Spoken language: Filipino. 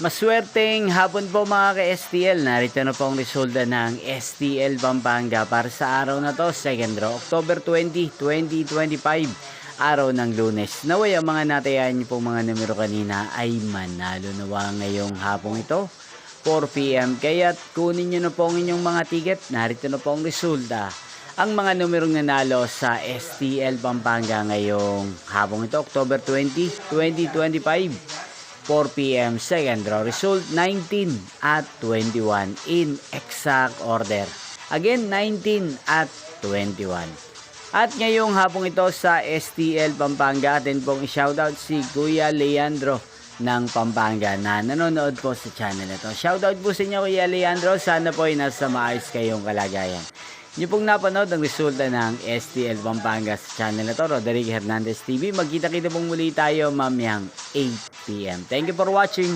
Maswerteng hapon po mga ka-STL. Narito na po ang resulta ng STL Pampanga para sa araw na to, 2nd row, October 20, 2025, araw ng Lunes. Naway ang mga natayan niyo po mga numero kanina ay manalo nawa ngayong hapong ito, 4 PM. Kaya't kunin niyo na po ang inyong mga ticket. Narito na po ang resulta. Ang mga numerong nanalo sa STL Pampanga ngayong hapong ito, October 20, 2025. 4 PM, 2nd row. Result 19 at 21 in exact order. Again, 19 at 21. At ngayong hapong ito sa STL Pampanga, atin pong i-shoutout si Kuya Leandro ng Pampanga na nanonood po sa channel na ito. Shoutout po sa inyo Kuya Leandro. Sana po ay nasa maayos kayong kalagayan. Niyo pong napanood ang resulta ng STL Pampanga sa channel na to, Roderick Hernandez TV. Magkita-kita pong muli tayo mamayang 8 PM. Thank you for watching.